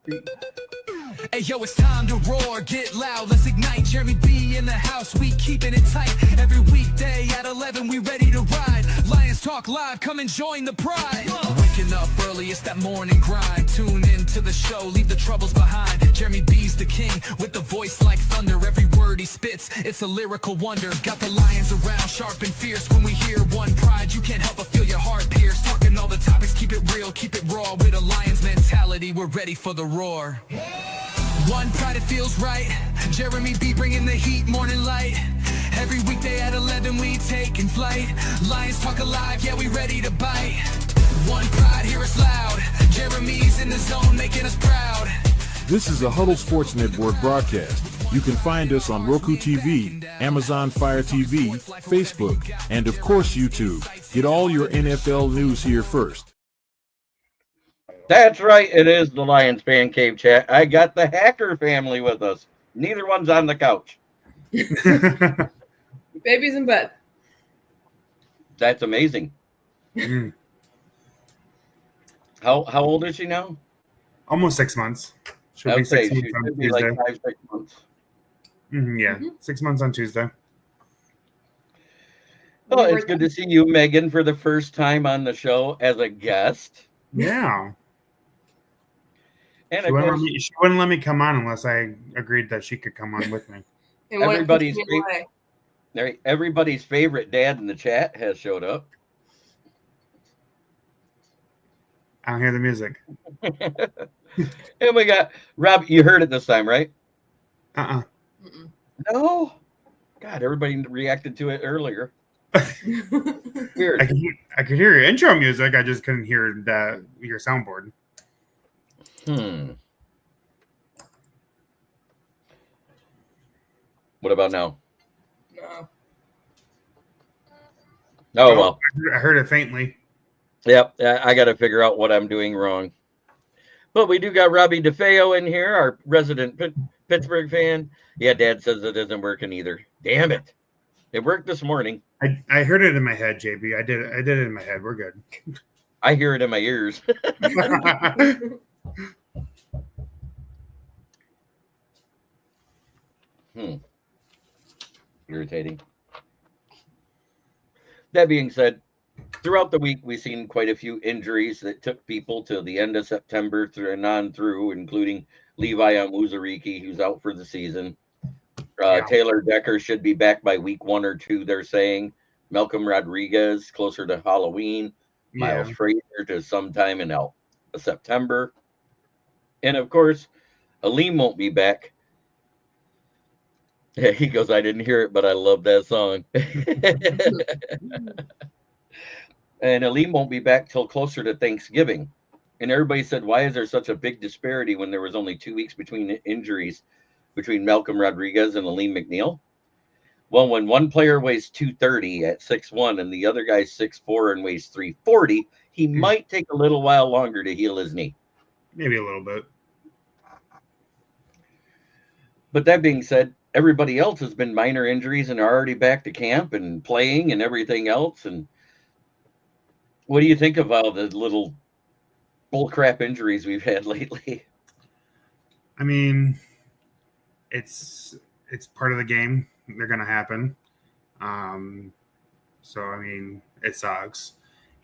Hey yo, it's time to roar, get loud, let's ignite. Jeremy B in the house, we keeping it tight. Every weekday at 11, we ready to ride. Lions Talk Live, come and join the pride. Waking up early, it's that morning grind. Tune in to the show, leave the troubles behind. Jeremy B's the king, with the voice like thunder. Every word he spits, it's a lyrical wonder. Got the lions around, sharp and fierce. When we hear one pride, you can't help but feel your heart pierce. Talking all the topics, keep it real, keep it raw. With a lion's mentality, we're ready for the roar. One pride, it feels right. Jeremy B bringing the heat, morning light. Every weekday at 11, we taking flight. Lions Talk Alive, yeah, we ready to bite. One pride, hear us loud. Jeremy's in the zone, making us proud. This is a Huddle Sports Network broadcast. You can find us on Roku TV, Amazon Fire TV, Facebook, and of course YouTube. Get all your NFL news here first. That's right. It is the Lions Fan Cave chat. I got the Hacker family with us. Neither one's on the couch. Baby's in bed. That's amazing. Mm. How old is she now? Almost 6 months. Should I be would say 6 she months on should be Tuesday. like 5-6 months. Yeah, 6 months on Tuesday. Oh, it's good to see you, Megan, for the first time on the show as a guest. Yeah. And She of wouldn't, course, she wouldn't let me come on unless I agreed that she could come on with me. And when it everybody's puts me away. everybody's favorite dad in the chat has showed up. I don't hear the music. And we got Rob. You heard it this time, right? Uh-uh. No. God, everybody reacted to it earlier. Weird. I could hear your intro music. I just couldn't hear your soundboard. What about now? No. Oh, well. I heard it faintly. Yep. I got to figure out what I'm doing wrong. But we do got Robbie DeFeo in here, our resident Pittsburgh fan. Yeah, Dad says it isn't working either. Damn it. It worked this morning. I heard it in my head, JB. I did it in my head. We're good. I hear it in my ears. Irritating. That being said, throughout the week, we've seen quite a few injuries that took people to the end of September through, including Levi Amuzariki, who's out for the season. Taylor Decker should be back by week 1 or 2, they're saying. Malcolm Rodriguez closer to Halloween. Miles Frazier to sometime in September. And of course, Aleem won't be back. Yeah, he goes, I didn't hear it, but I love that song. And Aleem won't be back till closer to Thanksgiving. And everybody said, why is there such a big disparity when there was only 2 weeks between injuries between Malcolm Rodriguez and Aleem McNeil? Well, when one player weighs 230 at 6'1" and the other guy's 6'4" and weighs 340, he might take a little while longer to heal his knee. Maybe a little bit. But that being said, everybody else has been minor injuries and are already back to camp and playing and everything else. And what do you think of all the little bullcrap injuries we've had lately? I mean, it's part of the game. They're going to happen. So, I mean, it sucks.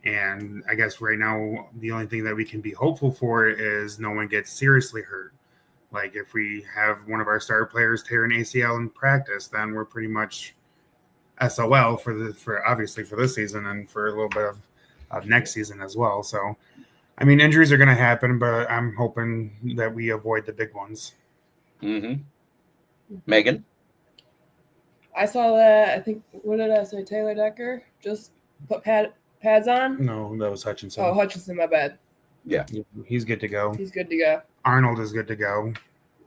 And I guess right now, the only thing that we can be hopeful for is no one gets seriously hurt. Like if we have one of our star players tear an ACL in practice, then we're pretty much SOL for obviously for this season and for a little bit of next season as well. So, I mean, injuries are going to happen, but I'm hoping that we avoid the big ones. Mm-hmm. Megan? I saw that. I think, what did I say? Taylor Decker just put pads on? No, that was Hutchinson. Oh, Hutchinson, my bad. Yeah. He's good to go. He's good to go. Arnold is good to go.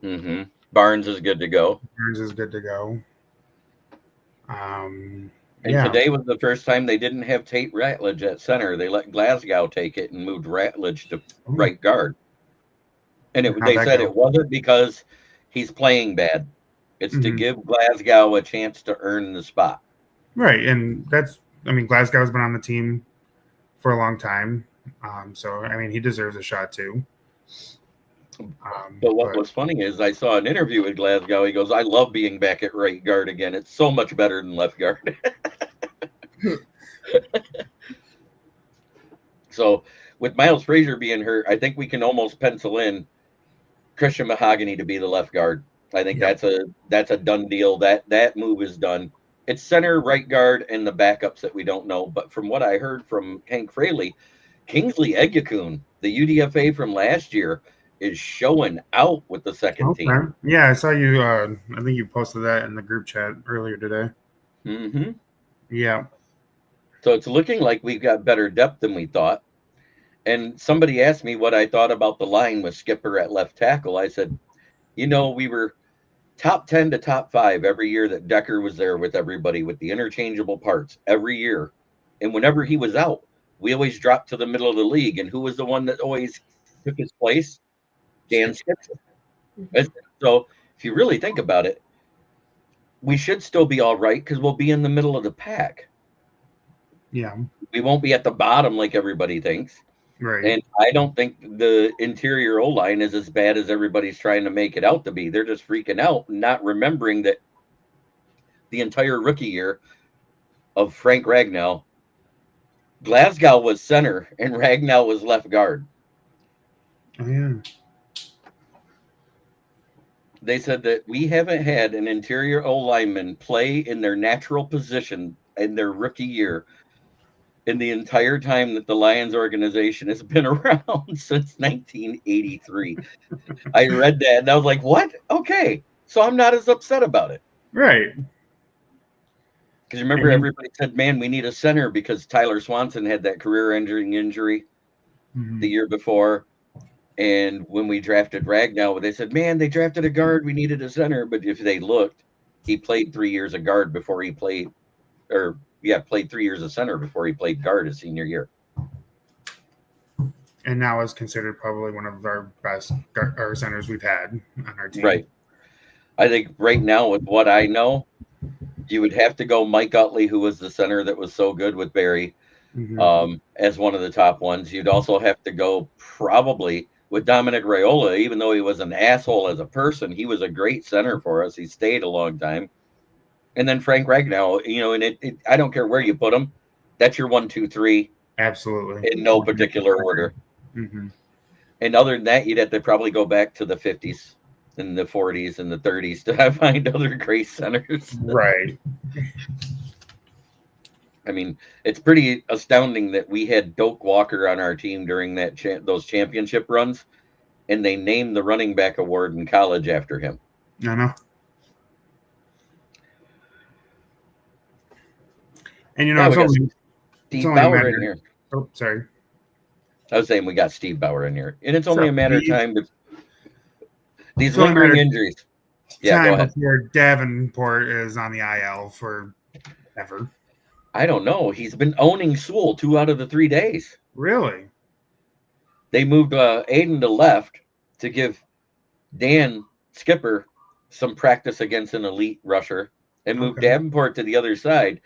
Mm-hmm. Barnes is good to go. Burns is good to go. And today was the first time they didn't have Tate Ratledge at center. They let Glasgow take it and moved Ratledge to right guard. And they said it wasn't because he's playing bad. It's to give Glasgow a chance to earn the spot. Right. And Glasgow's been on the team for a long time. So, I mean, he deserves a shot too. But what was funny is I saw an interview with Glasgow. He goes, "I love being back at right guard again. It's so much better than left guard." So with Miles Frazier being hurt, I think we can almost pencil in Christian Mahogany to be the left guard. I think that's a done deal. That move is done. It's center, right guard, and the backups that we don't know. But from what I heard from Hank Fraley, Kingsley Eguakun, the UDFA from last year, is showing out with the second team. Yeah, I saw you. I think you posted that in the group chat earlier today. Mm-hmm. Yeah. So it's looking like we've got better depth than we thought. And somebody asked me what I thought about the line with Skipper at left tackle. I said, we were top 10 to top 5 every year that Decker was there with everybody with the interchangeable parts every year. And whenever he was out, we always dropped to the middle of the league. And who was the one that always took his place? Dan Skipper. So if you really think about it, we should still be all right because we'll be in the middle of the pack. Yeah. We won't be at the bottom like everybody thinks. Right. And I don't think the interior O-line is as bad as everybody's trying to make it out to be. They're just freaking out, not remembering that the entire rookie year of Frank Ragnow, Glasgow was center and Ragnow was left guard. Oh, yeah. They said that we haven't had an interior O-lineman play in their natural position in their rookie year in the entire time that the Lions organization has been around since 1983. I read that and I was like, what? Okay. So I'm not as upset about it. Right. Because remember, everybody said, man, we need a center because Tyler Swanson had that career-ending injury the year before. And when we drafted Ragnow, they said, man, they drafted a guard. We needed a center. But if they looked, he played 3 years of guard before he played, played 3 years of center before he played guard his senior year. And now is considered probably one of our best our centers we've had on our team. Right. I think right now, with what I know, you would have to go Mike Utley, who was the center that was so good with Barry, as one of the top ones. You'd also have to go probably with Dominic Raiola, even though he was an asshole as a person, he was a great center for us. He stayed a long time. And then Frank Ragnow, and I don't care where you put him. That's your 1, 2, 3. Absolutely. In no particular order. Mm-hmm. And other than that, you'd have to probably go back to the 50s and the 40s and the 30s to find other great centers. Right. I mean, it's pretty astounding that we had Doak Walker on our team during those championship runs, and they named the running back award in college after him. I know. And Steve Bauer in here. Oh, sorry. I was saying we got Steve Bauer in here, and it's only a matter of time. These lingering injuries. Yeah, go ahead. Before Davenport is on the IL forever. I don't know. He's been owning Sewell 2 out of the 3 days. Really? They moved Aiden to left to give Dan Skipper some practice against an elite rusher and moved Davenport to the other side.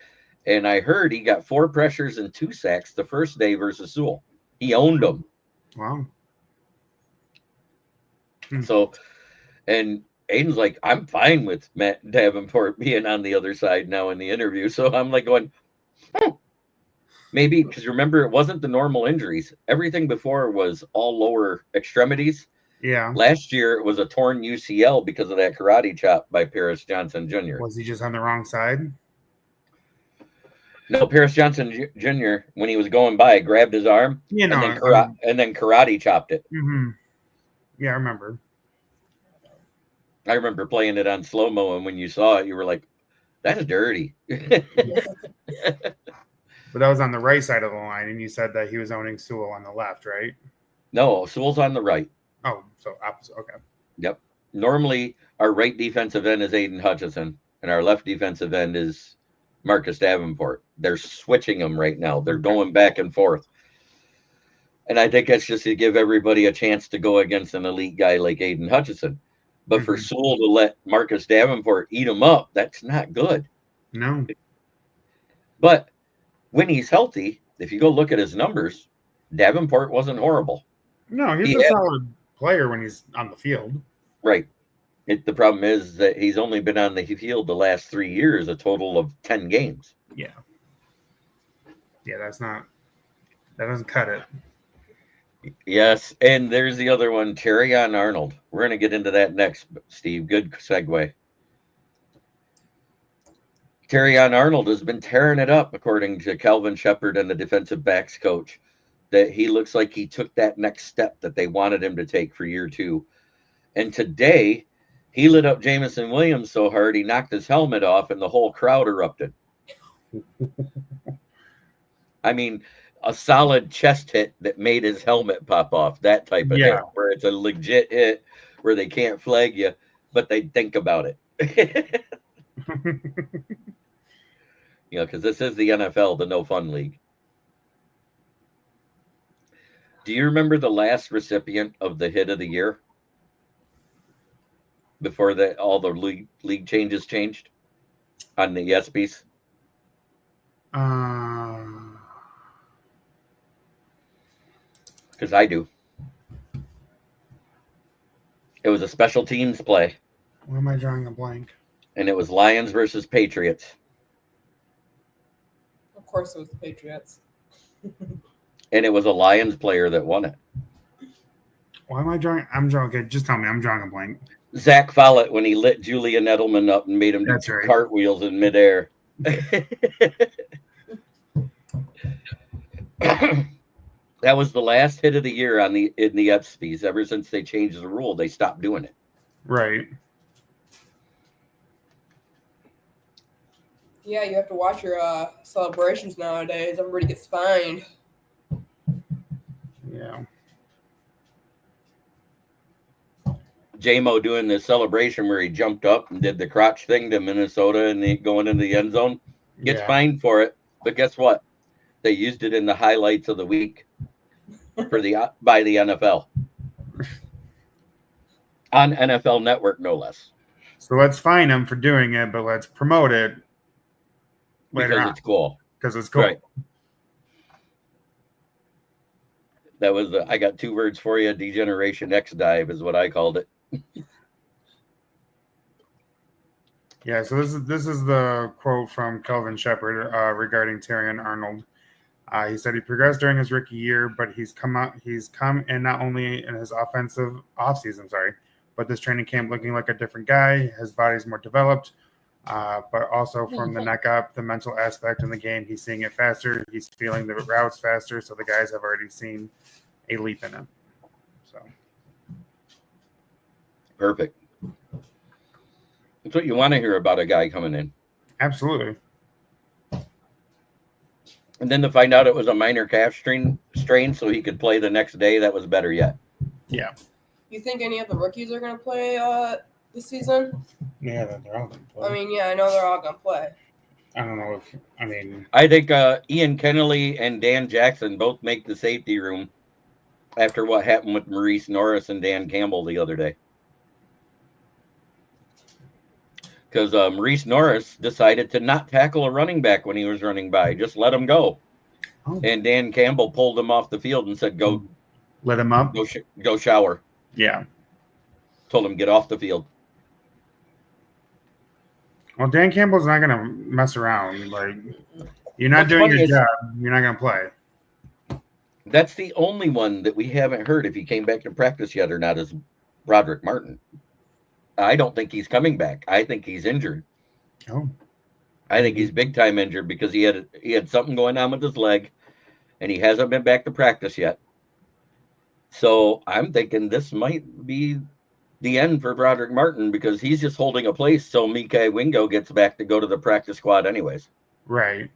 And I heard he got 4 pressures and 2 sacks the first day versus Sewell. He owned them. Wow. So, and Aiden's like, I'm fine with Matt Davenport being on the other side now in the interview. So I'm like going, maybe, because remember, it wasn't the normal injuries. Everything before was all lower extremities. Yeah. Last year, it was a torn UCL because of that karate chop by Paris Johnson Jr. Was he just on the wrong side? No, Paris Johnson Jr., when he was going by, grabbed his arm and then karate chopped it. Mm-hmm. Yeah, I remember. I remember playing it on slow-mo, and when you saw it, you were like, that's dirty. But that was on the right side of the line, and you said that he was owning Sewell on the left, right? No, Sewell's on the right. Oh, so opposite. Okay. Yep. Normally, our right defensive end is Aiden Hutchison, and our left defensive end is Marcus Davenport. They're switching them right now. They're going back and forth. And I think that's just to give everybody a chance to go against an elite guy like Aiden Hutchison. But for Sewell to let Marcus Davenport eat him up, that's not good. No. But when he's healthy, if you go look at his numbers, Davenport wasn't horrible. No, he's a solid player when he's on the field. Right. The problem is that he's only been on the field the last 3 years, a total of 10 games. Yeah. Yeah, that doesn't cut it. Yes, and there's the other one, Terrion Arnold. We're going to get into that next, Steve. Good segue. Terrion Arnold has been tearing it up, according to Calvin Shepard and the defensive backs coach, that he looks like he took that next step that they wanted him to take for year 2. And today, he lit up Jameson Williams so hard he knocked his helmet off and the whole crowd erupted. I mean, a solid chest hit that made his helmet pop off, that type of hit, where it's a legit hit where they can't flag you, but they think about it. Because this is the NFL, the no fun league. Do you remember the last recipient of the hit of the year? Before all the league changes changed on the ESPYs? Because I do. It was a special teams play. Why am I drawing a blank? And it was Lions versus Patriots. Of course, it was the Patriots. And it was a Lions player that won it. Why am I drawing? I'm drawing. Okay, just tell me. I'm drawing a blank. Zach Follett, when he lit Julian Edelman up and made him do cartwheels in midair. That was the last hit of the year in the ESPYs. Ever since they changed the rule, they stopped doing it. Right. Yeah, you have to watch your celebrations nowadays. Everybody gets fined. Yeah. J-Mo doing the celebration where he jumped up and did the crotch thing to Minnesota and going into the end zone. Gets fined for it. But guess what? They used it in the highlights of the week by the NFL. On NFL Network, no less. So let's fine him for doing it, but let's promote it later because it's cool. Because it's cool. Right. That was I got 2 words for you. Degeneration X dive is what I called it. Yeah, so this is the quote from Calvin Shepard regarding Terrion Arnold. He said he progressed during his rookie year, but he's come in not only in his offensive offseason, but this training camp looking like a different guy. His body's more developed, but also from the neck up, the mental aspect in the game, he's seeing it faster. He's feeling the routes faster, so the guys have already seen a leap in him. So perfect. That's what you want to hear about a guy coming in. Absolutely. And then to find out it was a minor calf strain so he could play the next day, that was better yet. Yeah. You think any of the rookies are going to play this season? Yeah, they're all going to play. I mean, yeah, I know they're all going to play. I don't know I think Ian Kennelly and Dan Jackson both make the safety room after what happened with Maurice Norris and Dan Campbell the other day. Because Maurice Norris decided to not tackle a running back when he was running by. Just let him go. Oh. And Dan Campbell pulled him off the field and said, go. Let him up. Go shower. Yeah. Told him, get off the field. Well, Dan Campbell's not going to mess around. Like, you're not doing your job. You're not going to play. That's the only one that we haven't heard if he came back to practice yet or not is Broderick Martin. I don't think he's coming back. I think he's injured. Oh. I think he's big time injured because he had something going on with his leg and he hasn't been back to practice yet. So I'm thinking this might be the end for Broderick Martin because he's just holding a place so Mike Wingo gets back to go to the practice squad anyways. Right.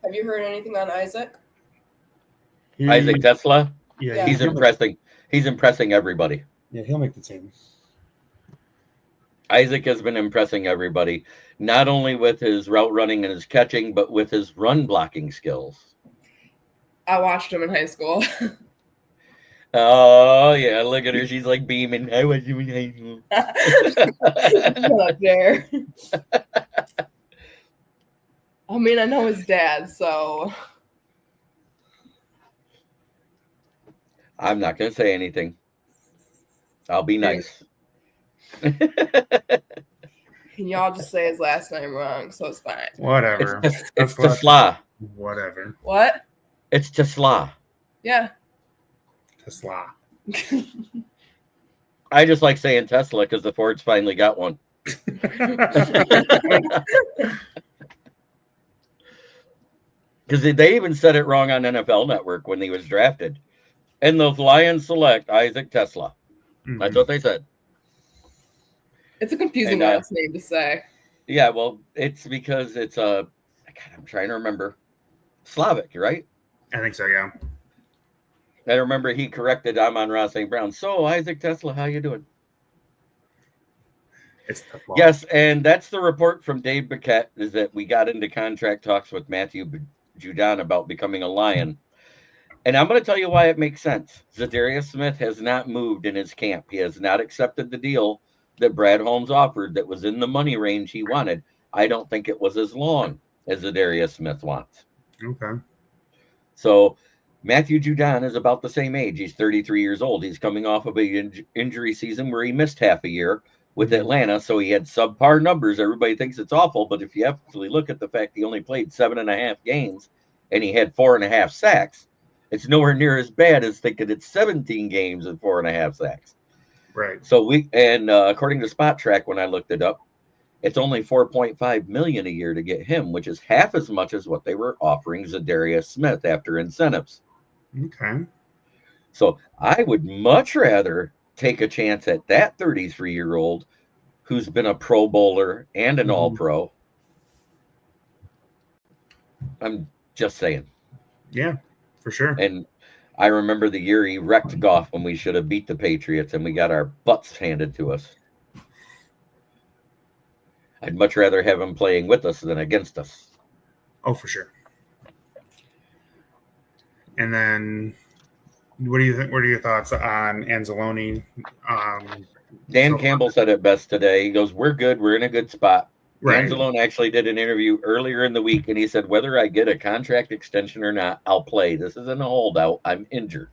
Have you heard anything on Isaac? Isaac Tesla? Yeah. He's impressing. He's impressing everybody. Yeah, he'll make the team. Isaac has been impressing everybody, not only with his route running and his catching, but with his run blocking skills. I watched him in high school. Oh, yeah, look at her. She's like beaming. I was doing high school. Shut up there. I mean, I know his dad, so. I'm not going to say anything. I'll be nice. And y'all just say his last name wrong, so it's fine. Whatever. It's Tesla. Whatever. What? It's Tesla. Yeah. Tesla. I just like saying Tesla because the Fords finally got one. Because they even said it wrong on NFL Network when he was drafted. And the Lions select Isaac Tesla. That's what they said. It's a confusing And, last name to say. Yeah, well, it's because it's God, I'm trying to remember. Slavic, right? I think so, yeah. I remember he corrected Amon-Ra St. Brown. So, Isaac Tesla, how you doing? It's Tesla. Yes, and that's the report from Dave Bickett, is that we got into contract talks with Matthew Judon about becoming a Lion. And I'm going to tell you why it makes sense. Zadarius Smith has not moved in his camp. He has not accepted the deal that Brad Holmes offered that was in the money range he wanted. I don't think it was as long as Zadarius Smith wants. Okay. So Matthew Judon is about the same age. He's 33 years old. He's coming off of a injury season where he missed half a year with Atlanta, so he had subpar numbers. Everybody thinks it's awful, but if you actually look at the fact he only played 7.5 games and he had 4.5 sacks, it's nowhere near as bad as thinking it's 17 games and 4.5 sacks. Right. So according to Spot Track, when I looked it up, it's only $4.5 million a year to get him, which is half as much as what they were offering Zadarius Smith after incentives. Okay. So I would much rather take a chance at that 33-year-old who's been a Pro Bowler and an All-Pro. I'm just saying. Yeah, for sure. And I remember the year he wrecked Goff when we should have beat the Patriots and we got our butts handed to us. I'd much rather have him playing with us than against us. Oh, for sure. And then, what do you think? What are your thoughts on Anzalone? Dan Campbell said it best today. He goes, "We're good. We're in a good spot." Right. Anzalone actually did an interview earlier in the week, and he said, "Whether I get a contract extension or not, I'll play. This isn't a holdout. I'm injured."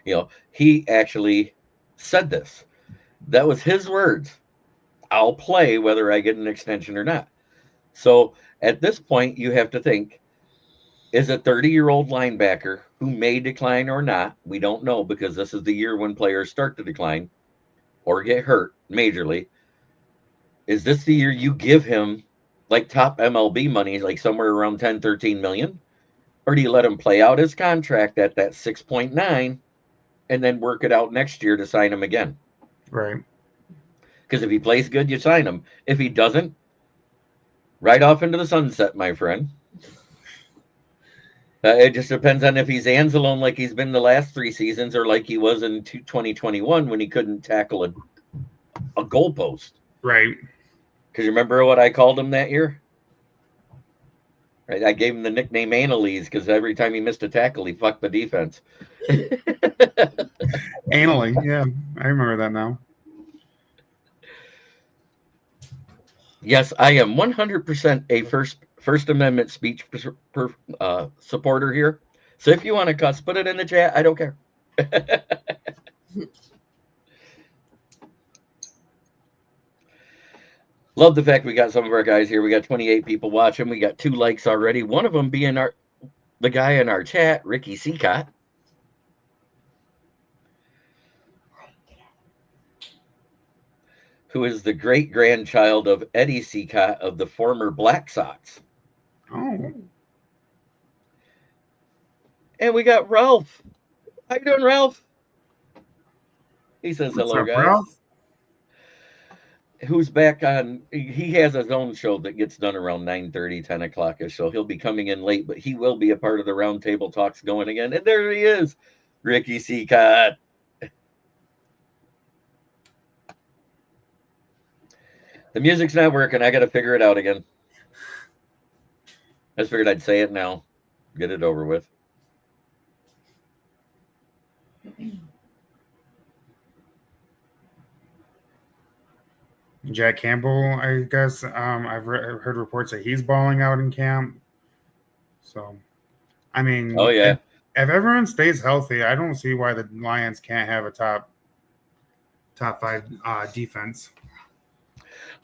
You know, he actually said this. That was his words. I'll play whether I get an extension or not. So at this point, you have to think, is a 30-year-old linebacker who may decline or not, we don't know because this is the year when players start to decline or get hurt majorly. Is this the year you give him like top MLB money, like somewhere around 10, 13 million? Or do you let him play out his contract at that 6.9 and then work it out next year to sign him again? Right. Because if he plays good, you sign him. If he doesn't, right off into the sunset, my friend. It just depends on if he's Anzalone like he's been the last 3 seasons or like he was in 2021 when he couldn't tackle a goalpost. Right. Because you remember what I called him that year? Right, I gave him the nickname Annalise because every time he missed a tackle, he fucked the defense. Anally, yeah, I remember that now. Yes, I am 100% a First Amendment speech supporter here. So if you want to cuss, put it in the chat. I don't care. Love the fact we got some of our guys here. We got 28 people watching. We got 2 likes already. One of them being the guy in our chat, Ricky Seacott. Who is the great-grandchild of Eddie Seacott of the former Black Sox. Oh. And we got Ralph. How you doing, Ralph? He says What's hello, up, guys. Ralph? Who's back on? He has his own show that gets done around 9:30, 10 o'clock-ish, so he'll be coming in late, but he will be a part of the roundtable talks going again. And there he is, Ricky Seacott. The music's not working. I got to figure it out again. I just figured I'd say it now. Get it over with. Jack Campbell, I guess. I've heard reports that he's balling out in camp. So, I mean, Oh, yeah. if everyone stays healthy, I don't see why the Lions can't have a top 5 defense.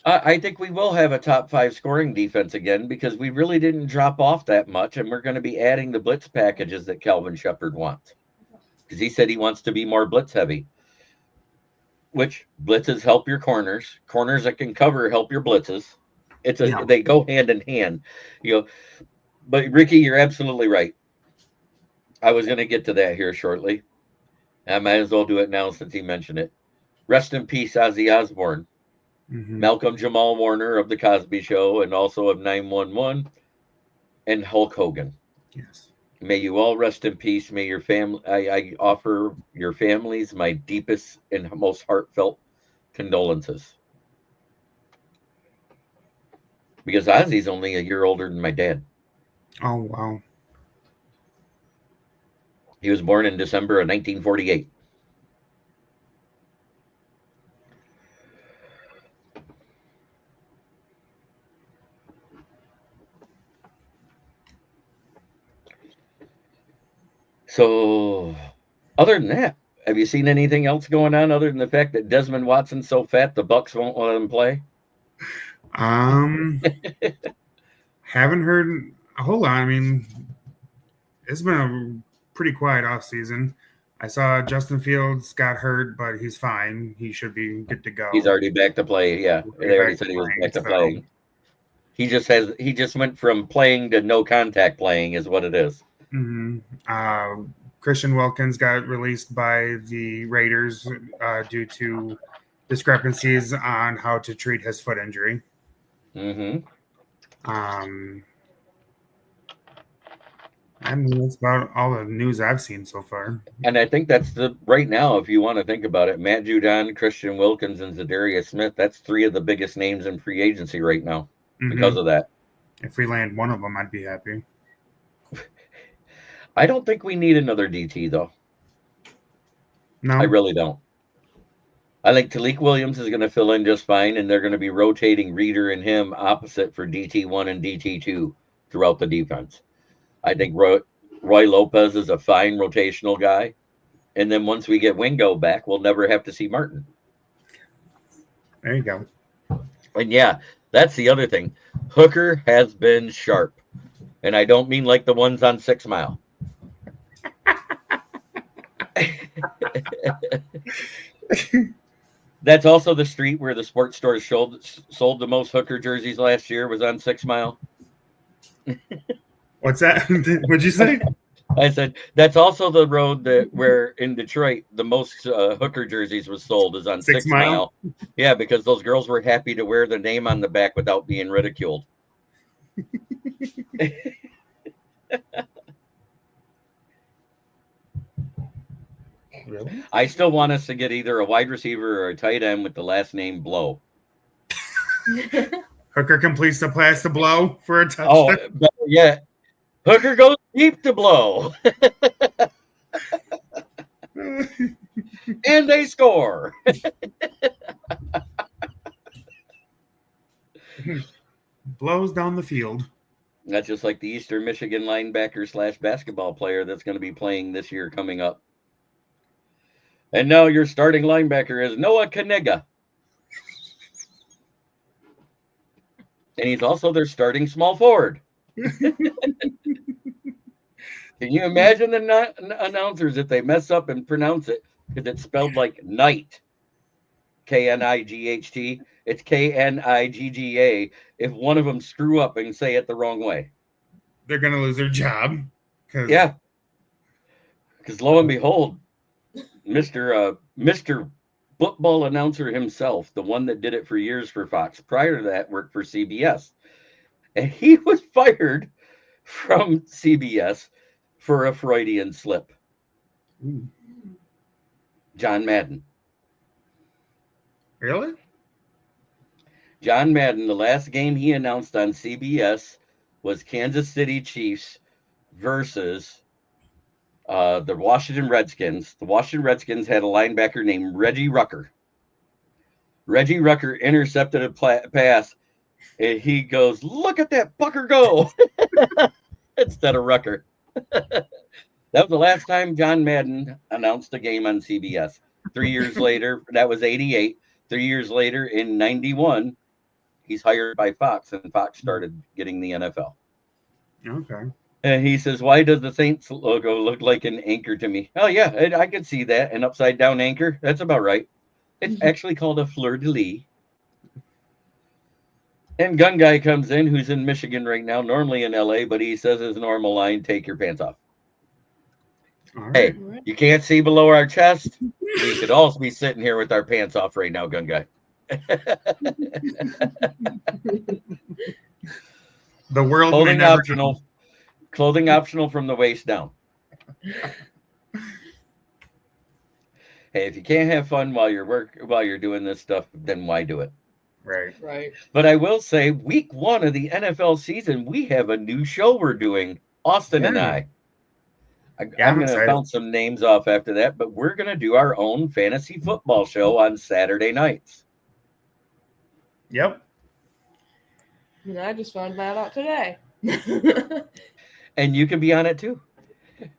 I think we will have a top 5 scoring defense again because we really didn't drop off that much, and we're going to be adding the blitz packages that Calvin Shepard wants because he said he wants to be more blitz heavy. Which blitzes help your corners. Corners that can cover help your blitzes. They go hand in hand, But Ricky, you're absolutely right. I was going to get to that here shortly. I might as well do it now since he mentioned it. Rest in peace, Ozzy Osbourne. Mm-hmm. Malcolm Jamal Warner of The Cosby Show and also of 911, and Hulk Hogan. Yes. May you all rest in peace. May your family, I offer your families my deepest and most heartfelt condolences. Because Ozzy's only a year older than my dad. Oh, wow. He was born in December of 1948. So, other than that, have you seen anything else going on other than the fact that Desmond Watson's so fat the Bucks won't let him play? Haven't heard a whole lot. I mean, it's been a pretty quiet off season. I saw Justin Fields got hurt, but he's fine. He should be good to go. He's already back to play. Yeah, they already said he was back to playing. He just went from playing to no contact playing, is what it is. Mm-hmm. Christian Wilkins got released by the Raiders due to discrepancies on how to treat his foot injury. Mm-hmm. I mean, that's about all the news I've seen so far. And I think that's right now, if you want to think about it, Matt Judon, Christian Wilkins, and Zadarius Smith, that's 3 of the biggest names in free agency right now because of that. If we land one of them, I'd be happy. I don't think we need another DT, though. No. I really don't. I think Talik Williams is going to fill in just fine, and they're going to be rotating Reader and him opposite for DT1 and DT2 throughout the defense. I think Roy Lopez is a fine rotational guy. And then once we get Wingo back, we'll never have to see Martin. There you go. And yeah, that's the other thing. Hooker has been sharp. And I don't mean like the ones on 6 Mile. That's also the street where the sports stores sold the most Hooker jerseys last year was on 6 Mile. What's that? What'd you say? I said that's also the road where in Detroit the most Hooker jerseys was sold is on 6 Mile. Yeah, because those girls were happy to wear the name on the back without being ridiculed. Really? I still want us to get either a wide receiver or a tight end with the last name Blow. Hooker completes the pass to Blow for a touchdown. Oh, yeah. Hooker goes deep to Blow. And they score. Blows down the field. That's just like the Eastern Michigan linebacker / basketball player that's going to be playing this year coming up. And now your starting linebacker is Noah Kaniga. And he's also their starting small forward. Can you imagine the announcers if they mess up and pronounce it? Because it's spelled like night. Knight. It's Knigga. If one of them screw up and say it the wrong way, they're going to lose their job. Yeah. Because lo and behold, Mr. Football announcer himself, the one that did it for years for Fox, prior to that worked for CBS. And he was fired from CBS for a Freudian slip. Ooh. John Madden. Really? John Madden, the last game he announced on CBS was Kansas City Chiefs versus the Washington Redskins. The Washington Redskins had a linebacker named Reggie Rucker. Reggie Rucker intercepted a pass, and he goes, "Look at that fucker go!" instead of Rucker. That was the last time John Madden announced a game on CBS. 3 years later, that was 88. 3 years later, in 91, he's hired by Fox, and Fox started getting the NFL. Okay. And he says, "Why does the Saints logo look like an anchor to me?" Oh, yeah, I could see that. An upside down anchor. That's about right. It's actually called a fleur-de-lis. And Gun Guy comes in, who's in Michigan right now, normally in LA, but he says his normal line, "Take your pants off." All Hey, right. you can't see below our chest. We could also be sitting here with our pants off right now, Gun Guy. The world may Clothing never optional. Clothing optional from the waist down. Hey, if you can't have fun while you're doing this stuff, then why do it? Right. Right. But I will say, week 1 of the NFL season, we have a new show we're doing. Austin and Yeah. I'm I'm going to excited. bounce some names off after that, but we're going to do our own fantasy football show on Saturday nights. Yep. And I just found that out today. And you can be on it too.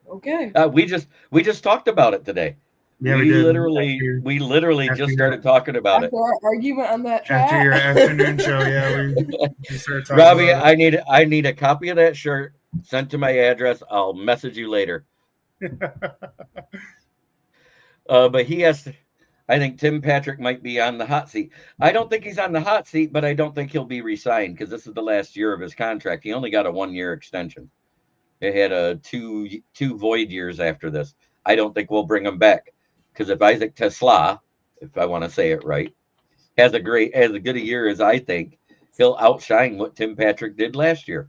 Okay. We just talked about it today. Yeah, we did. literally after just your- started talking about it. After our argument on that chat. After your afternoon show, yeah, we started talking Robbie, about it. I need a copy of that shirt sent to my address. I'll message you later. But he has to, I think Tim Patrick might be on the hot seat. I don't think he's on the hot seat, but I don't think he'll be re-signed because this is the last year of his contract. He only got a 1-year extension. It had a two void years after this. I don't think we'll bring him back because if Isaac Tesla, if I want to say it right, has a good a year as I think, he'll outshine what Tim Patrick did last year.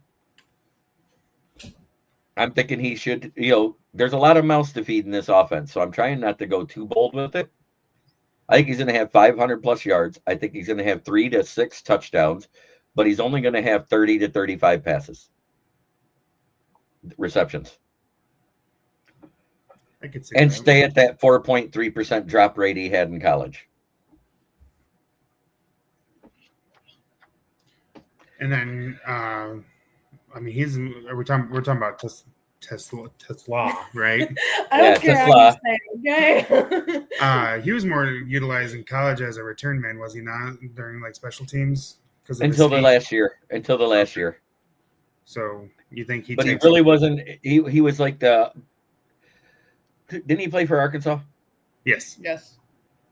I'm thinking he should, there's a lot of mouths to feed in this offense, so I'm trying not to go too bold with it. I think he's going to have 500 plus yards. I think he's going to have 3 to 6 touchdowns, but he's only going to have 30 to 35 receptions. I could see And that. stay at that 4.3% drop rate he had in college. And then, we're talking about Tesla, right? I don't Yeah, care how you say it, okay? He was more utilized in college as a return man, was he not, during like special teams? Until the last year. So you think he? But he takes really wasn't. He was like the. Didn't he play for Arkansas? Yes. Yes.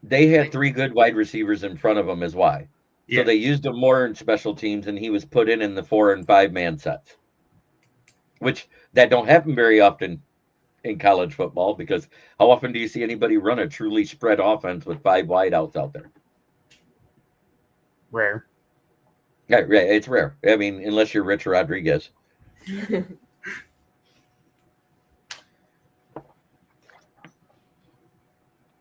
They had 3 good wide receivers in front of him as why. Yeah. So they used him more in special teams, and he was put in the 4 and 5 man sets, which that don't happen very often in college football because how often do you see anybody run a truly spread offense with 5 wideouts out there? Rare. Yeah, it's rare. I mean, unless you're Rich Rodriguez.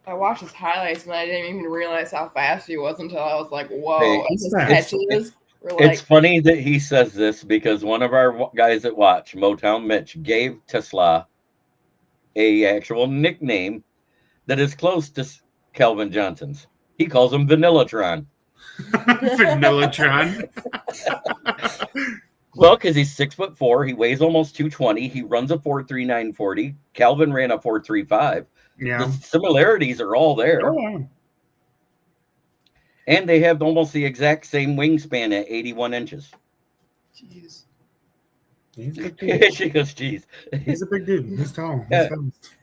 I watched his highlights and I didn't even realize how fast he was until I was like, whoa. Hey, And his it's- catches were It's like, funny that he says this because one of our guys that watch, Motown Mitch, gave Tesla a actual nickname that is close to Calvin Johnson's. He calls him Vanillatron. Vanillatron. Well, because he's 6'4", he weighs almost 220. He runs a 4.39 40. Calvin ran a 4.35. Yeah. The similarities are all there, Oh, yeah. and they have almost the exact same wingspan at 81 inches. jeez. He's a big dude. She goes, "Geez." He's a big dude. He's tall. He's Yeah. fast.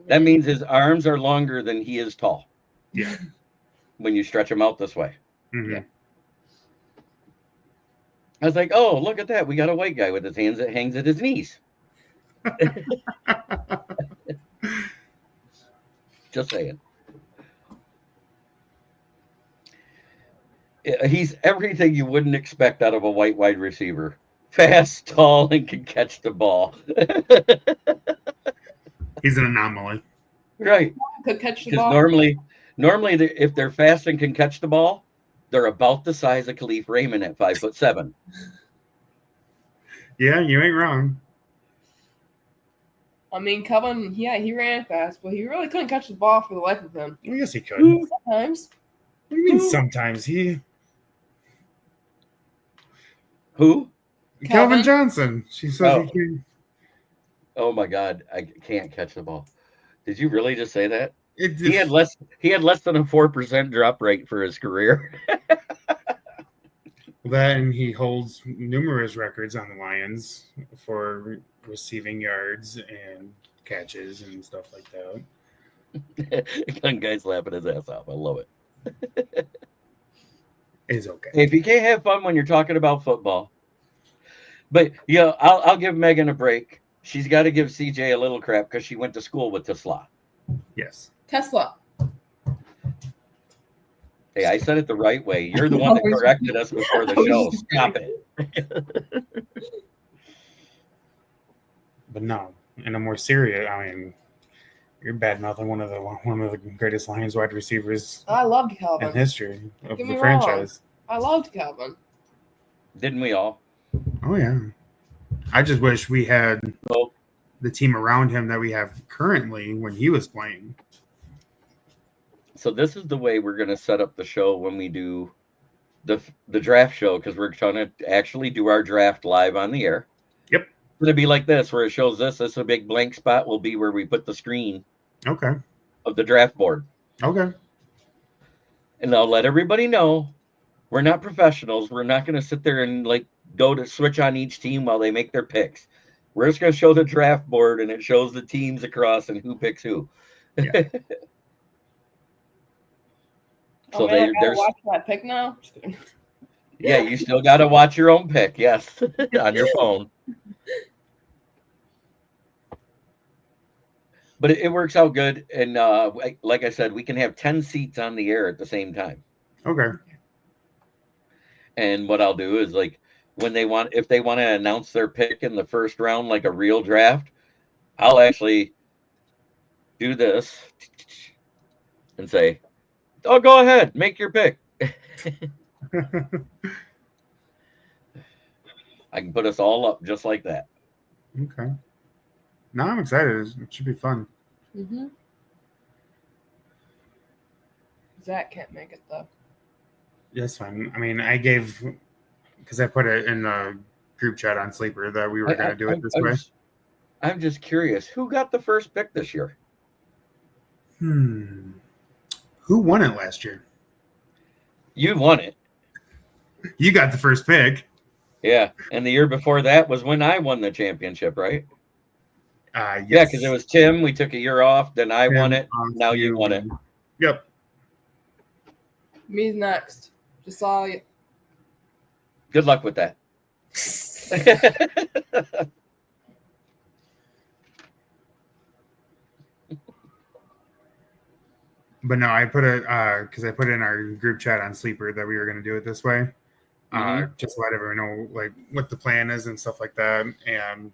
That means his arms are longer than he is tall. Yeah. When you stretch him out this way. Mhm. Yeah. I was like, oh, look at that. We got a white guy with his hands that hangs at his knees. Just saying. He's everything you wouldn't expect out of a white wide receiver. Fast, tall, and can catch the ball. He's an anomaly. Right. Could catch the Because ball. normally if they're fast and can catch the ball, they're about the size of Khalif Raymond at 5'7". Yeah, you ain't wrong. I mean, Calvin, yeah, he ran fast, but he really couldn't catch the ball for the life of him. Well, yes, he could. What Sometimes. do you mean sometimes? Who? Calvin Calvin? Johnson. She says Oh. he can. Oh my God, I can't catch the ball. Did you really just say that? It He had just, less than a 4% drop rate for his career. that, and he holds numerous records on the Lions for receiving yards and catches and stuff like that. Young guy's laughing his ass off. I love it. It's okay. If you can't have fun when you're talking about football, but yeah, I'll give Megan a break. She's got to give CJ a little crap because she went to school with Tesla. Yes. Tesla. Hey, I said it the right way. You're the one that corrected us before the show. Stop it. But no, in a more serious, I mean, you're bad mouthing one of the greatest Lions wide receivers I loved in Calvin. history of Get the me franchise. I loved Calvin. Didn't we all? Oh yeah. I just wish we had Oh, the team around him that we have currently when he was playing. so this is the way we're going to set up the show when we do the draft show, because we're trying to actually do our draft live on the air. Yep. It's going to be like this, where it shows this. This is a big blank spot will be where we put the screen Okay. of the draft board. Okay. And I'll let everybody know we're not professionals. We're not going to sit there and like go to switch on each team while they make their picks. We're just going to show the draft board, and it shows the teams across and who picks who. Yeah. So Oh, man, I gotta there's watch that pick now. Just kidding. yeah, you still got to watch your own pick. Yes, on your phone. But it works out good, and like I said, we can have 10 seats on the air at the same time. Okay. And what I'll do is like if they want to announce their pick in the first round, like a real draft, I'll actually do this and say, "Oh, go ahead, make your pick." I can put us all up just like that. Okay. No, I'm excited. It should be fun. Mm-hmm. Zach can't make it though. Yes, fine. I mean, because I put it in the group chat on Sleeper that we were going to do it this way. I'm just curious, who got the first pick this year? Who won it last year? You won it. You got the first pick. Yeah, and the year before that was when I won the championship, right? Yes. Yeah, because it was Tim. We took a year off. Then I won it. Now you won it. Yep. Me's next. Just saw you. Good luck with that. But no, I put it because I put it in our group chat on Sleeper that we were going to do it this way. Just let everyone know like what the plan is and stuff like that. And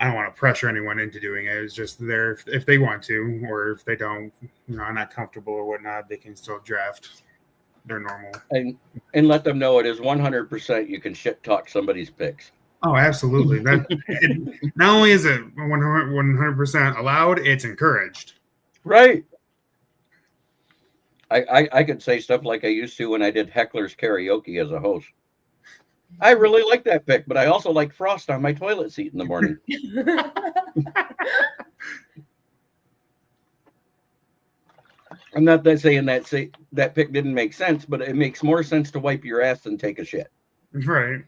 I don't want to pressure anyone into doing it. It's just there if they want to, or if they don't, not comfortable or whatnot, they can still draft their normal. And let them know it is 100% you can shit talk somebody's picks. Oh, absolutely. Not only is it 100% allowed, it's encouraged. Right. I could say stuff like I used to when I did Heckler's Karaoke as a host. I really like that pick, but I also like Frost on my toilet seat in the morning. I'm not saying that pick didn't make sense, but it makes more sense to wipe your ass than take a shit. Right.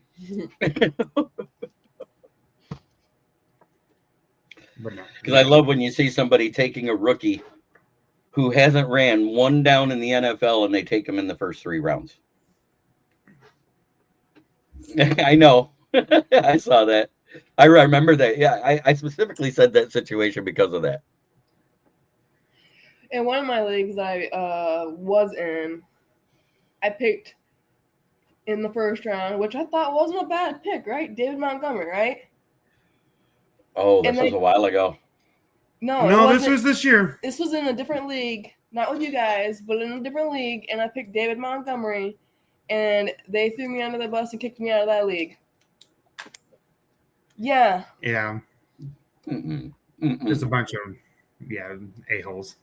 Because I love when you see somebody taking a rookie who hasn't ran one down in the NFL and they take him in the first 3 rounds. I know. I saw that. I remember that. Yeah, I specifically said that situation because of that. In one of my leagues I was in, I picked in the first round, which I thought wasn't a bad pick, right? David Montgomery, right? Oh, this was a while ago. No, this was this year. This was in a different league, not with you guys, but in a different league, and I picked David Montgomery, and they threw me under the bus and kicked me out of that league. Yeah. Yeah. Just a bunch of a-holes.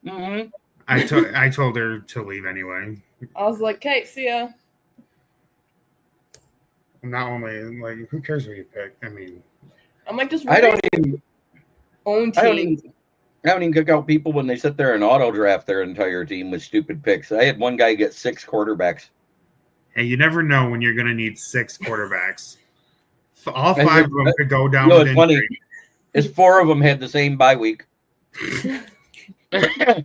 Mm-hmm. I told her to leave anyway. I was like, "Kate, see ya." Not only like who cares who you pick? I mean, I'm like, just I don't really even own I don't teams. even kick out people when they sit there and auto draft their entire team with stupid picks. I had one guy get 6 quarterbacks. And you never know when you're going to need 6 quarterbacks. All And 5 of them could go down You know, with it's funny injury. is 4 of them had the same bye week. I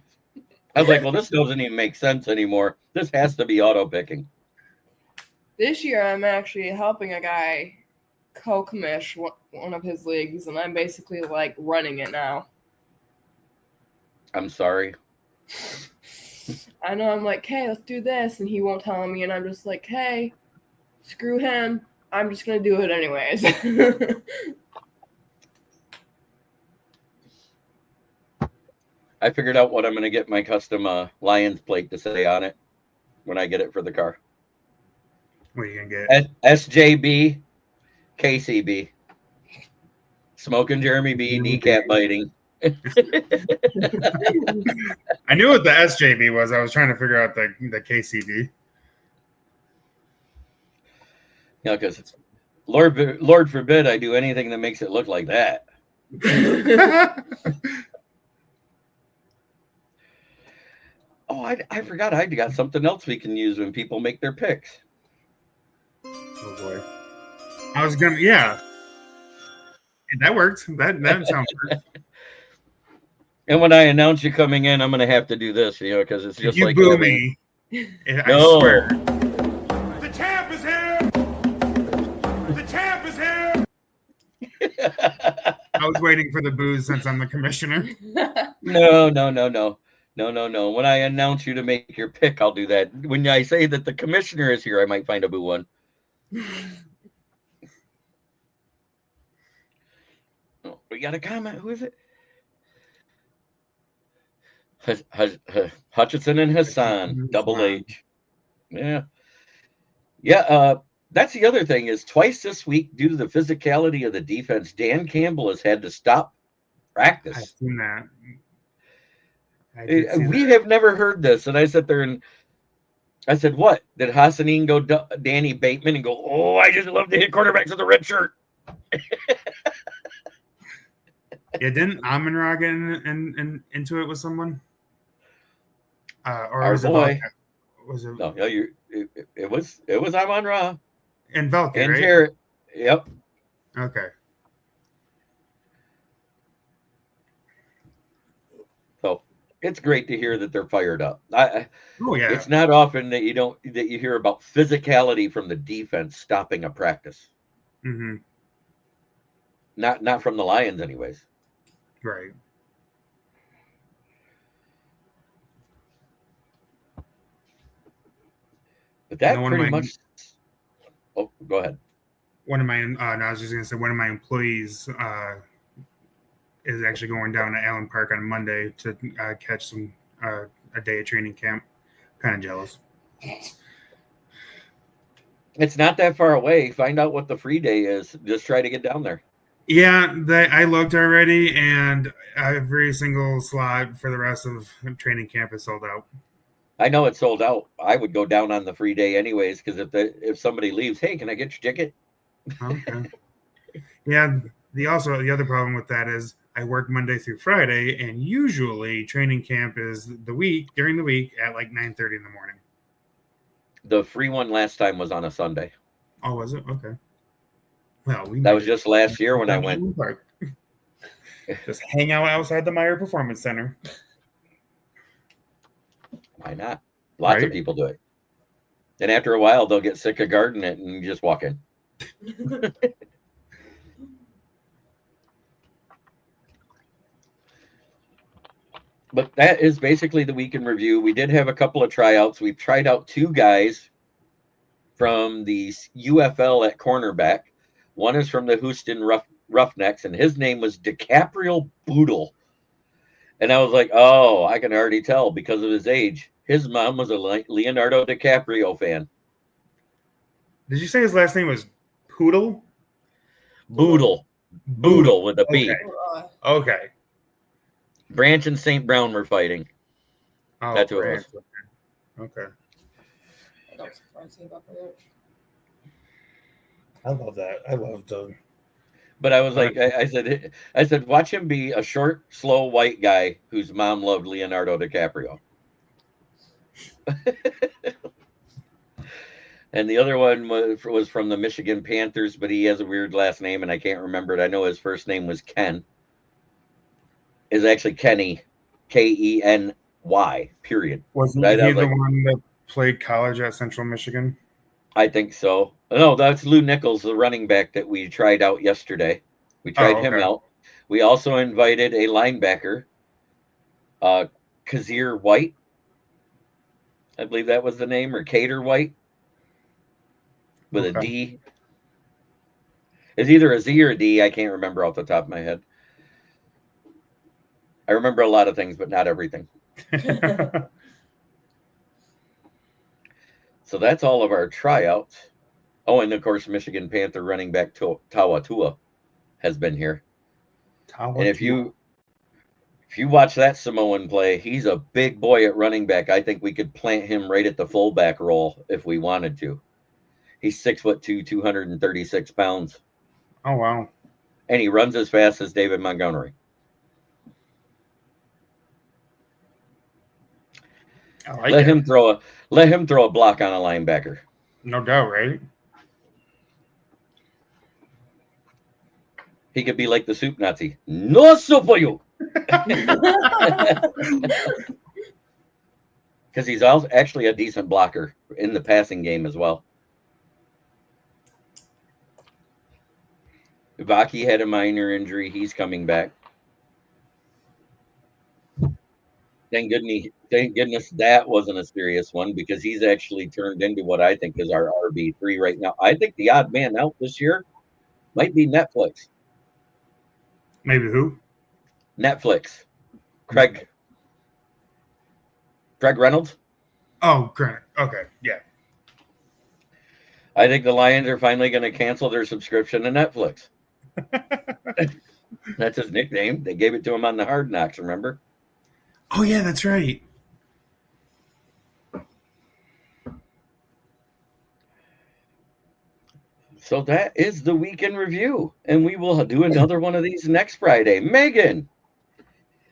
was like, well, this doesn't even make sense anymore. This has to be auto picking. This year, I'm actually helping a guy co-commish one of his leagues, and I'm basically like running it now. I'm sorry. I know, I'm like, hey, let's do this, and he won't tell me, and I'm just like, hey, screw him. I'm just going to do it anyways. I figured out what I'm going to get my custom Lions plate to say on it when I get it for the car. What are you going to get? SJB, KCB. Smoking Jeremy B, kneecap biting. I knew what the SJB was. I was trying to figure out the KCB. Yeah, because Lord forbid I do anything that makes it look like that. Oh, I forgot I got something else we can use when people make their picks. Oh boy. I was gonna, yeah. That worked. That sounds good. And when I announce you coming in, I'm going to have to do this, because it's just If you like boo having... me, No. I swear. The champ is here! The champ is here! I was waiting for the boos since I'm the commissioner. No. When I announce you to make your pick, I'll do that. When I say that the commissioner is here, I might find a boo one. Oh, we got a comment. Who is it? Hutchinson and Hassan, double H. Yeah. That's the other thing is twice this week, due to the physicality of the defense, Dan Campbell has had to stop practice. I've seen that. We have never heard this. And I sat there and I said, what? Did Hassanin go Danny Bateman and go, oh, I just love to hit quarterbacks with a red shirt? Yeah, didn't Amon-Ra get into it with someone? Or Our was boy. Was it? No, it was Amon-Ra And Velke, and right? Jarrett. Yep. Okay. So it's great to hear that they're fired up. Oh yeah. It's not often that you hear about physicality from the defense stopping a practice. Mm-hmm. Not from the Lions, anyways. Right. But that No, pretty much. Oh, go ahead. One of my, no, I was just gonna say one of my employees is actually going down to Allen Park on Monday to catch some a day of training camp. Kind of jealous. It's not that far away. Find out what the free day is. Just try to get down there. Yeah, I looked already, and every single slot for the rest of training camp is sold out. I know it's sold out. I would go down on the free day anyways, because if somebody leaves, hey, can I get your ticket? Okay. Yeah. The other problem with that is I work Monday through Friday, and usually training camp is during the week at like 9:30 in the morning. The free one last time was on a Sunday. Oh, was it? Okay. Well, That was just last year when I went. Just hang out outside the Meyer Performance Center. Why not? Lots of Right? people do it. And after a while, they'll get sick of guarding it and just walk in. But that is basically the week in review. We did have a couple of tryouts. We've tried out 2 guys from the UFL at cornerback. One is from the Houston Roughnecks, and his name was DiCaprio Boodle. And I was like, oh, I can already tell because of his age. His mom was a Leonardo DiCaprio fan. Did you say his last name was Poodle? Boodle with a B. Okay. Okay. Branch and St. Brown were fighting. Oh, That's who it was. Okay. Don't surprise me about that. I love that. I love the But I was like, I said, watch him be a short, slow white guy whose mom loved Leonardo DiCaprio. And the other one was from the Michigan Panthers, but he has a weird last name, and I can't remember it. I know his first name was Ken. Is actually Kenny, Keny, period. Wasn't Right? he the one that played college at Central Michigan? I think so. No, that's Lou Nichols, the running back that we tried out yesterday. We tried him out. We also invited a linebacker, Kazir White. I believe that was the name, or Cater White, with a D. It's either a Z or a D. I can't remember off the top of my head. I remember a lot of things, but not everything. So that's all of our tryouts. Oh, and of course, Michigan Panther running back Tawa Tua has been here. And if you watch that Samoan play, he's a big boy at running back. I think we could plant him right at the fullback role if we wanted to. He's 6'2", 236 pounds. Oh, wow. And he runs as fast as David Montgomery. Let him throw a block on a linebacker. No doubt, right? He could be like the soup Nazi. No soup for you. Because he's actually a decent blocker in the passing game as well. Vaki had a minor injury. He's coming back. Thank goodness that wasn't a serious one, because he's actually turned into what I think is our RB3 right now. I think the odd man out this year might be Netflix. Maybe who? Netflix. Craig Reynolds. Oh, Grant. Okay, yeah. I think the Lions are finally going to cancel their subscription to Netflix. That's his nickname. They gave it to him on the Hard Knocks, remember? Oh, yeah, that's right. So that is the week in review, and we will do another one of these next Friday. Megan,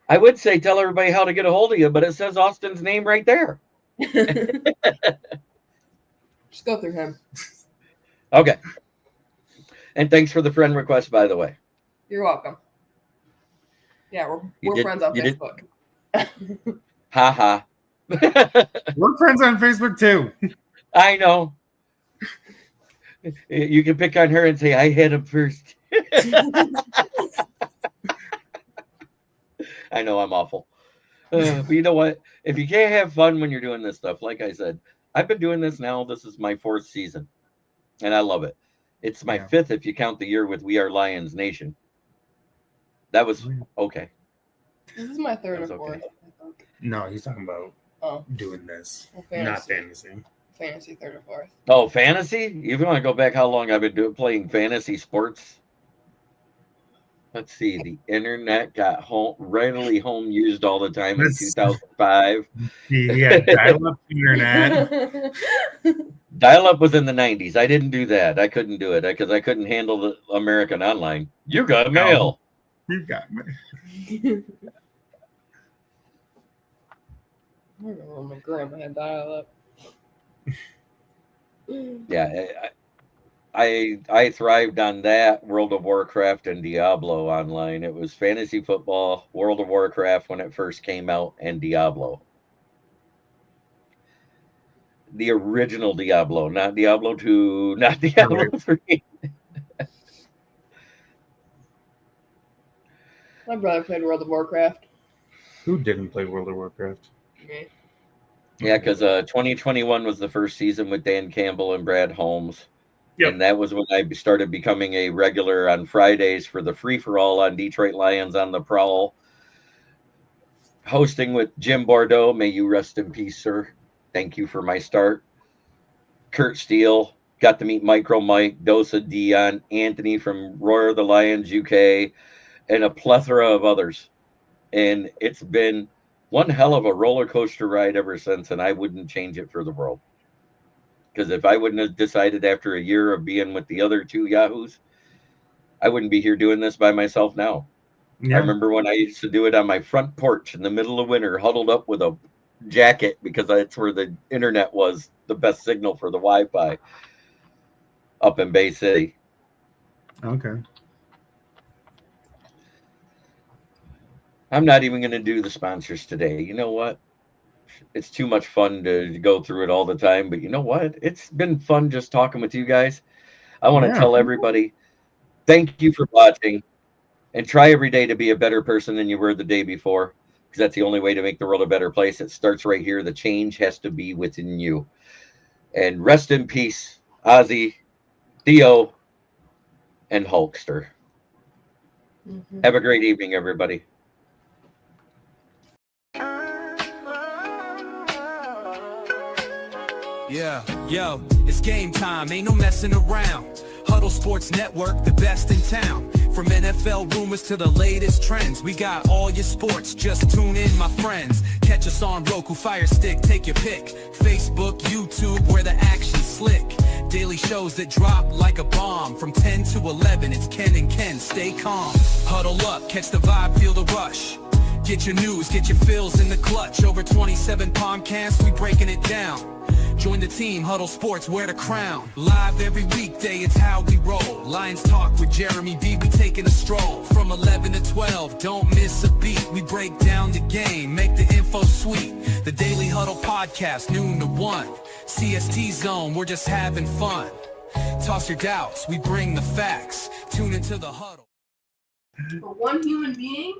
I would say tell everybody how to get a hold of you, but it says Austin's name right there. Just go through him. Okay. And thanks for the friend request, by the way. You're welcome. Yeah, we're friends on Facebook. Ha ha. We're friends on Facebook too. I know. You can pick on her and say, I had him first. I know I'm awful. But you know what? If you can't have fun when you're doing this stuff, like I said, I've been doing this now. This is my 4th season, and I love it. It's my 5th if you count the year with We Are Lions Nation. That was okay. This is my 3rd or 4th. Okay. No, he's talking about doing this, not fantasy. Fantasy 3rd or 4th. Oh, fantasy? If you want to go back how long I've been playing fantasy sports? Let's see. The internet got readily home used all the time in 2005. Yeah, dial-up internet. Dial-up was in the 90s. I didn't do that. I couldn't do it because I couldn't handle the American Online. You got mail. You got me. I remember when my grandma had dial-up. Yeah, I thrived on that, World of Warcraft and Diablo online. It was fantasy football, World of Warcraft when it first came out, and Diablo. The original Diablo, not Diablo 2, not Diablo 3. My brother played World of Warcraft. Who didn't play World of Warcraft? Me. Yeah, because 2021 was the first season with Dan Campbell and Brad Holmes. Yep. And that was when I started becoming a regular on Fridays for the free-for-all on Detroit Lions on the Prowl. Hosting with Jim Bordeaux. May you rest in peace, sir. Thank you for my start. Kurt Steele. Got to meet Micro Mike, Dosa, Dion, Anthony from Roar of the Lions UK, and a plethora of others. And it's been one hell of a roller coaster ride ever since, and I wouldn't change it for the world. Because if I wouldn't have decided after a year of being with the other two Yahoos, I wouldn't be here doing this by myself now. I Yeah. remember when I used to do it on my front porch in the middle of winter, huddled up with a jacket because that's where the internet was the best signal for the Wi-Fi up in Bay City. Okay. I'm not even going to do the sponsors today. You know what? It's too much fun to go through it all the time. But you know what? It's been fun just talking with you guys. I want to Yeah. tell everybody, thank you for watching. And try every day to be a better person than you were the day before. Because that's the only way to make the world a better place. It starts right here. The change has to be within you. And rest in peace, Ozzy, Theo, and Hulkster. Mhm. Have a great evening, everybody. Yeah, yo, it's game time, ain't no messing around. Huddle Sports Network, the best in town. From NFL rumors to the latest trends, we got all your sports, just tune in, my friends. Catch us on Roku, Fire Stick, take your pick. Facebook, YouTube, where the action's slick. Daily shows that drop like a bomb. From 10 to 11, it's Ken and Ken, stay calm. Huddle up, catch the vibe, feel the rush. Get your news, get your fills in the clutch. Over 27 podcasts, we breaking it down. Join the team, Huddle Sports, wear the crown. Live every weekday, it's how we roll. Lions Talk with Jeremy B, we taking a stroll. From 11 to 12, don't miss a beat. We break down the game, make the info sweet. The Daily Huddle Podcast, noon to 1. CST Zone, we're just having fun. Toss your doubts, we bring the facts. Tune into the Huddle. For one human being,